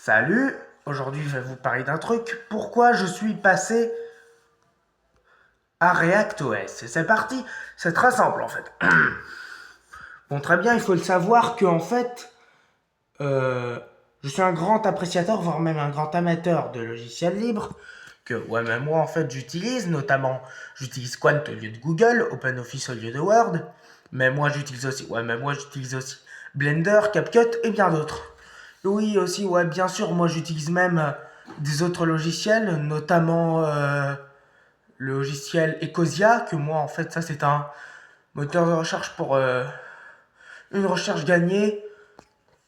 Salut, aujourd'hui je vais vous parler d'un truc. Pourquoi je suis passé à ReactOS? Et c'est parti, c'est très simple en fait. Bon, très bien, il faut le savoir que en fait, je suis un grand appréciateur, voire même un grand amateur de logiciels libres. Même moi en fait j'utilise, notamment j'utilise Quant au lieu de Google, OpenOffice au lieu de Word. Même moi j'utilise aussi Blender, CapCut et bien d'autres. Oui, aussi, ouais, bien sûr, moi j'utilise même des autres logiciels, notamment le logiciel Ecosia, que moi en fait, ça c'est un moteur de recherche pour une recherche gagnée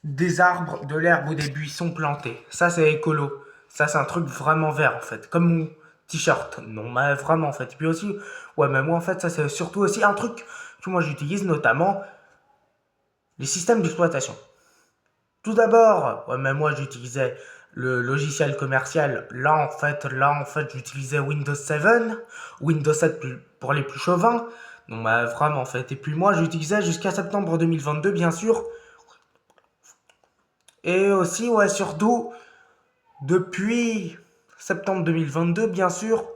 des arbres, de l'herbe ou des buissons plantés. Ça c'est écolo. Ça c'est un truc vraiment vert en fait, comme mon t-shirt. Non, mais vraiment en fait. Puis aussi, ouais, mais moi en fait, ça c'est surtout aussi un truc que moi j'utilise, notamment les systèmes d'exploitation. Tout d'abord, ouais, mais moi j'utilisais le logiciel commercial. Là en fait, j'utilisais Windows 7, Windows 7 pour les plus chauvins. Donc bah, vraiment en fait. Et puis moi j'utilisais jusqu'à septembre 2022 bien sûr. Et aussi ouais surtout depuis septembre 2022 bien sûr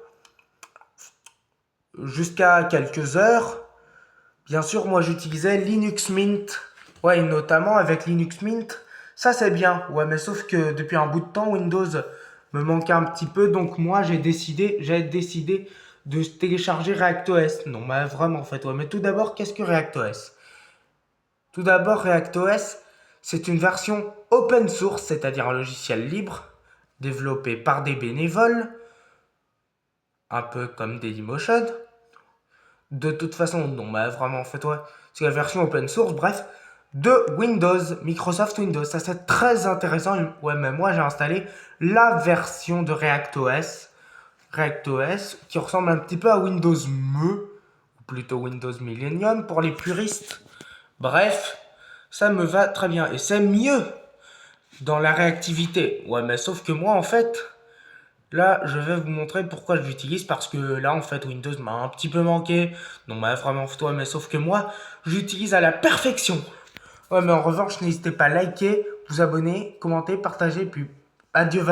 jusqu'à quelques heures. Bien sûr moi j'utilisais Linux Mint. Ouais, et notamment avec Linux Mint. Ça c'est bien, ouais, mais sauf que depuis un bout de temps, Windows me manquait un petit peu, donc moi j'ai décidé de télécharger ReactOS. Non, mais vraiment en fait, ouais. Mais tout d'abord, qu'est-ce que ReactOS? Tout d'abord, ReactOS, c'est une version open source, c'est-à-dire un logiciel libre, développé par des bénévoles, un peu comme Dailymotion. De toute façon, non, mais vraiment en fait, ouais, c'est la version open source, bref, de Windows, Microsoft Windows. Ça c'est très intéressant. Ouais, mais moi j'ai installé la version de ReactOS qui ressemble un petit peu à Windows ME, ou plutôt Windows Millennium pour les puristes. Bref, ça me va très bien et c'est mieux dans la réactivité. Ouais, mais sauf que moi en fait, là, je vais vous montrer pourquoi je l'utilise parce que là, en fait, Windows m'a un petit peu manqué. Non, mais vraiment, toi, mais sauf que moi, j'utilise à la perfection. Ouais, mais en revanche, n'hésitez pas à liker, vous abonner, commenter, partager, puis adieu,